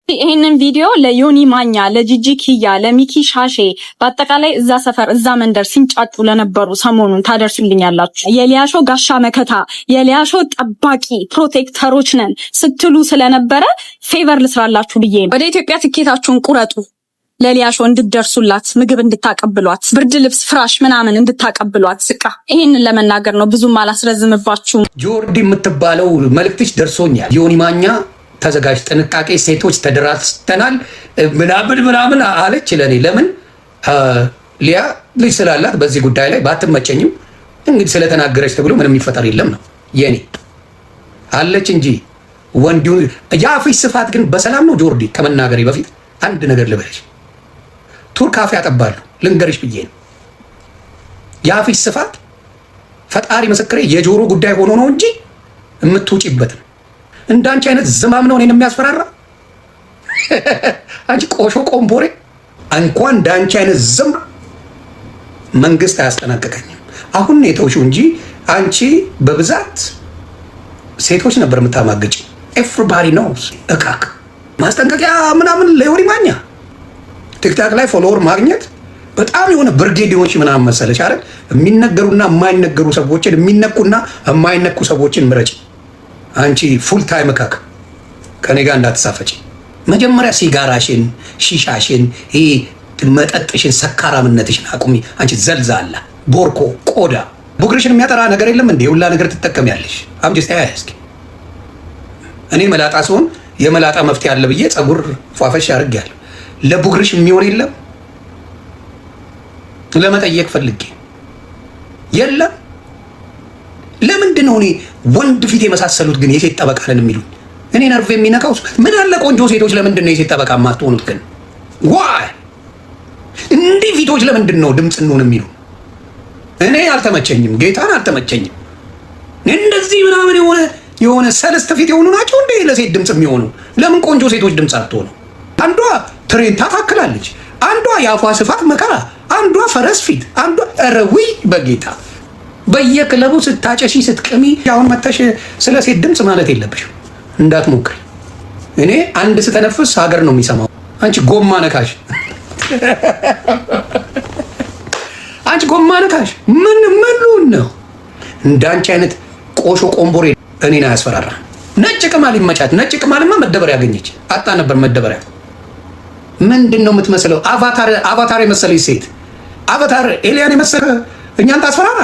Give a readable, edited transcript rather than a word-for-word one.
ይሄንን ቪዲዮ ለዮኒ ማኛ፣ ለጂጂ ኪያ፣ ለሚኪ ሻሼ በአጠቃላይ እዛ ሰፈር እዛ መንደር ሲንጫጩ ለነበሩ ሰሞኑን ታደርሱልኛላችሁ። የሊያሾ ጋሻ መከታ፣ የሊያሾ ጠባቂ ፕሮቴክተሮች ነን ስትሉ ስለነበረ ፌቨር ልስራላችሁ ብዬ ወደ ኢትዮጵያ ትኬታችሁን ቁረጡ። ለሊያሾ እንድትደርሱላት፣ ምግብ እንድታቀብሏት፣ ብርድ ልብስ ፍራሽ ምናምን እንድታቀብሏት። ስቃ ይሄንን ለመናገር ነው። ብዙም አላስረዝምባችሁም። ጆርዲ የምትባለው መልእክትሽ ደርሶኛል። ዮኒ ማኛ ተዘጋጅ፣ ጥንቃቄ፣ ሴቶች ተደራጅተናል ምናምን አለች። ለኔ ለምን ሊያ ልጅ ስላላት በዚህ ጉዳይ ላይ ባትመቸኝም እንግዲህ ስለተናገረች ተብሎ ምንም የሚፈጠር የለም ነው የኔ አለች እንጂ ወንዱ የአፍሽ ስፋት ግን በሰላም ነው። ጆርዲ ከመናገሬ በፊት አንድ ነገር ልበልሽ። ቱርክ አፍ ያጠባሉ ልንገርሽ ብዬ ነው። የአፍሽ ስፋት ፈጣሪ ምስክሬ የጆሮ ጉዳይ ሆኖ ነው እንጂ የምትውጪበት ነው። እንዳንቺ አይነት ዝማም ነው እኔን የሚያስፈራራ። አንቺ ቆሾ ቆምቦሬ፣ እንኳን እንዳንቺ አይነት ዝም መንግስት አያስጠናቀቀኝም። አሁን ነው የተውሽው እንጂ አንቺ በብዛት ሴቶች ነበር የምታማግጭ። ኤቭሪባዲ ኖውስ እቃቅ ማስጠንቀቂያ ምናምን ለዮኒ ማኛ ቲክታክ ላይ ፎሎወር ማግኘት በጣም የሆነ ብርጌድ የሆንሽ ምናምን መሰለሽ አይደል? የሚነገሩና የማይነገሩ ሰዎችን የሚነኩና የማይነኩ ሰዎችን ምረጭ። አንቺ ፉል ታይም እካክ ከኔ ጋር እንዳትሳፈጭ። መጀመሪያ ሲጋራሽን፣ ሺሻሽን፣ ይሄ መጠጥሽን፣ ሰካራምነትሽን አቁሚ። አንቺ ዘልዛላ ቦርኮ ቆዳ ቡግርሽን የሚያጠራ ነገር የለም እንዴ? ሁላ ነገር ትጠቀሚያለሽ። አምጪ እስኪ እኔ መላጣ ሲሆን የመላጣ መፍትሄ አለ ብዬ ጸጉር ፏፈሽ አድርጌያለሁ። ለቡግርሽ የሚሆን የለም ለመጠየቅ ፈልጌ የለም። ለምንድን ነው እኔ ወንድ ፊት የመሳሰሉት ግን የሴት ጠበቃ ነን የሚሉኝ? እኔ ነርቭ የሚነካው ምን አለ ቆንጆ ሴቶች ለምንድን ነው የሴት ጠበቃ የማትሆኑት ግን? ዋይ እንዲህ ፊቶች ለምንድን ነው ድምፅ እንሆን የሚሉ? እኔ አልተመቸኝም፣ ጌታን አልተመቸኝም። እንደዚህ ምናምን የሆነ ሰለስተ ፊት የሆኑ ናቸው እንዴ ለሴት ድምፅ የሚሆኑ? ለምን ቆንጆ ሴቶች ድምፅ አትሆኑ? አንዷ ትሬን ታታክላለች፣ አንዷ የአፏ ስፋት መከራ፣ አንዷ ፈረስ ፊት፣ አንዷ ረዊ በጌታ በየክለቡ ስታጨሺ ስትቅሚ አሁን መተሽ ስለ ሴት ድምፅ ማለት የለብሽም። እንዳትሞክሪ። እኔ አንድ ስተነፍስ ሀገር ነው የሚሰማው። አንቺ ጎማ ነካሽ፣ አንቺ ጎማ ነካሽ ምን ነው? እንዳንቺ አይነት ቆሾ ቆምቦሬ እኔን አያስፈራራ። ነጭ ቅማል ይመቻት። ነጭ ቅማልማ መደበሪያ ያገኘች አጣ ነበር መደበሪያ። ምንድን ነው የምትመስለው? አቫታር የመሰለች ሴት፣ አቫታር ኤሊያን የመሰለ እኛን ታስፈራራ።